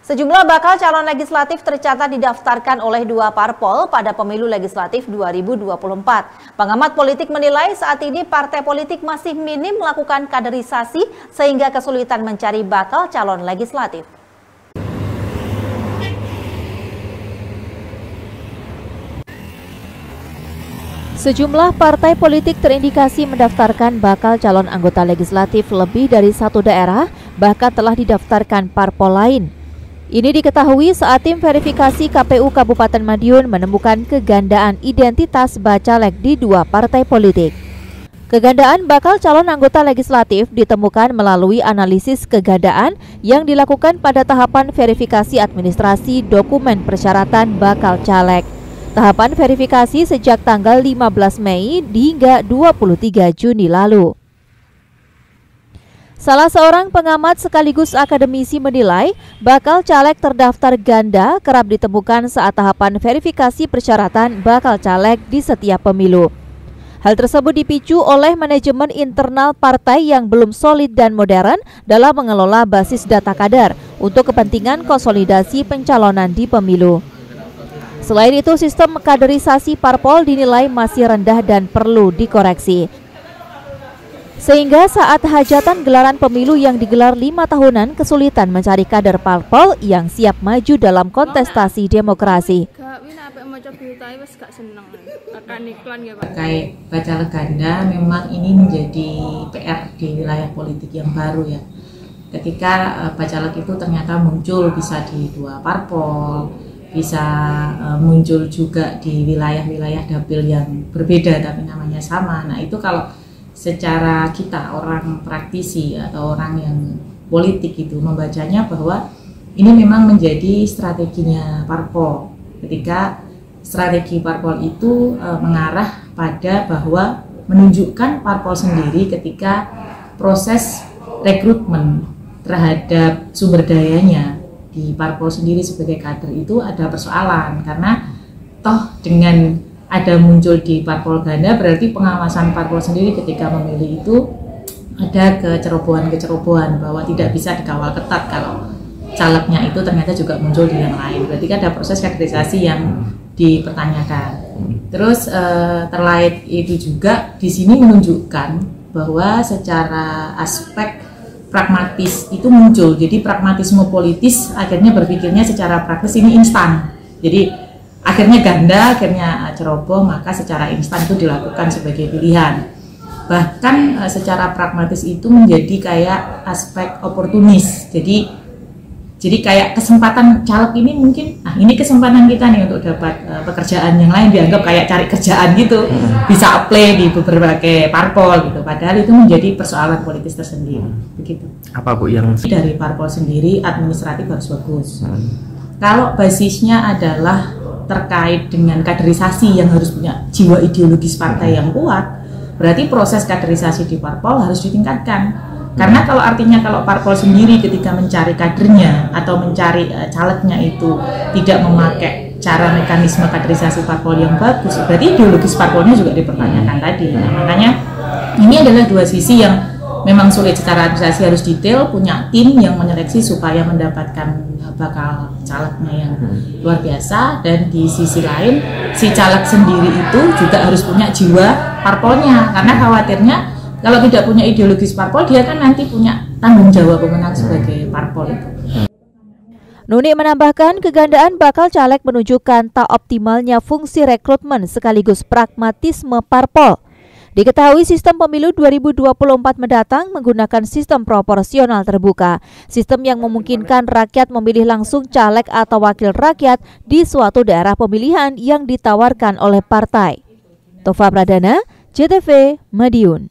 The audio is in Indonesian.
Sejumlah bakal calon legislatif tercatat didaftarkan oleh dua parpol pada pemilu legislatif 2024. Pengamat politik menilai saat ini partai politik masih minim melakukan kaderisasi sehingga kesulitan mencari bakal calon legislatif. Sejumlah partai politik terindikasi mendaftarkan bakal calon anggota legislatif lebih dari satu daerah, bahkan telah didaftarkan parpol lain. Ini diketahui saat tim verifikasi KPU Kabupaten Madiun menemukan kegandaan identitas bacalek di dua partai politik. Kegandaan bakal calon anggota legislatif ditemukan melalui analisis kegandaan yang dilakukan pada tahapan verifikasi administrasi dokumen persyaratan bakal caleg. Tahapan verifikasi sejak tanggal 15 Mei hingga 23 Juni lalu. Salah seorang pengamat sekaligus akademisi menilai bakal caleg terdaftar ganda kerap ditemukan saat tahapan verifikasi persyaratan bakal caleg di setiap pemilu. Hal tersebut dipicu oleh manajemen internal partai yang belum solid dan modern dalam mengelola basis data kader untuk kepentingan konsolidasi pencalonan di pemilu. Selain itu, sistem kaderisasi parpol dinilai masih rendah dan perlu dikoreksi. Sehingga saat hajatan gelaran pemilu yang digelar 5 tahunan kesulitan mencari kader parpol yang siap maju dalam kontestasi demokrasi. Terkait bacalek ganda, memang ini menjadi PR di wilayah politik yang baru ya. Ketika bacalek itu ternyata muncul bisa di dua parpol, bisa muncul juga di wilayah-wilayah dapil yang berbeda tapi namanya sama. Nah itu kalau secara kita orang praktisi atau orang yang politik itu membacanya bahwa ini memang menjadi strateginya parpol. Ketika strategi parpol itu mengarah pada bahwa menunjukkan parpol sendiri ketika proses rekrutmen terhadap sumber dayanya di parpol sendiri sebagai kader itu ada persoalan, karena toh dengan ada muncul di parpol ganda berarti pengawasan parpol sendiri ketika memilih itu ada kecerobohan bahwa tidak bisa dikawal ketat kalau calegnya itu ternyata juga muncul di yang lain. Berarti kan ada proses kaderisasi yang dipertanyakan. Terus terkait itu juga di sini menunjukkan bahwa secara aspek pragmatis itu muncul. Jadi pragmatisme politis akhirnya berpikirnya secara praktis ini instan. Jadi akhirnya ganda, akhirnya ceroboh, maka secara instan itu dilakukan sebagai pilihan. Bahkan secara pragmatis itu menjadi kayak aspek oportunis. Jadi kayak kesempatan caleg ini mungkin, ini kesempatan kita nih untuk dapat pekerjaan yang lain, dianggap kayak cari kerjaan gitu, bisa apply di beberapa parpol gitu. Padahal itu menjadi persoalan politis tersendiri. Begitu. Apa Bu yang dari parpol sendiri administratif harus bagus. Kalau basisnya adalah terkait dengan kaderisasi yang harus punya jiwa ideologis partai yang kuat, berarti proses kaderisasi di parpol harus ditingkatkan. Karena kalau artinya kalau parpol sendiri ketika mencari kadernya atau mencari calegnya itu tidak memakai cara mekanisme kaderisasi parpol yang bagus, berarti ideologis parpolnya juga dipertanyakan tadi. Nah, makanya ini adalah dua sisi yang memang sulit secara administrasi, harus detail, punya tim yang menyeleksi supaya mendapatkan bakal calegnya yang luar biasa, dan di sisi lain si caleg sendiri itu juga harus punya jiwa parpolnya, karena khawatirnya kalau tidak punya ideologis parpol dia kan nanti punya tanggung jawab pemenang sebagai parpol itu. Nuni menambahkan kegandaan bakal caleg menunjukkan tak optimalnya fungsi rekrutmen sekaligus pragmatisme parpol. Diketahui sistem pemilu 2024 mendatang menggunakan sistem proporsional terbuka, sistem yang memungkinkan rakyat memilih langsung caleg atau wakil rakyat di suatu daerah pemilihan yang ditawarkan oleh partai. Tova Pradana, JTV, Madiun.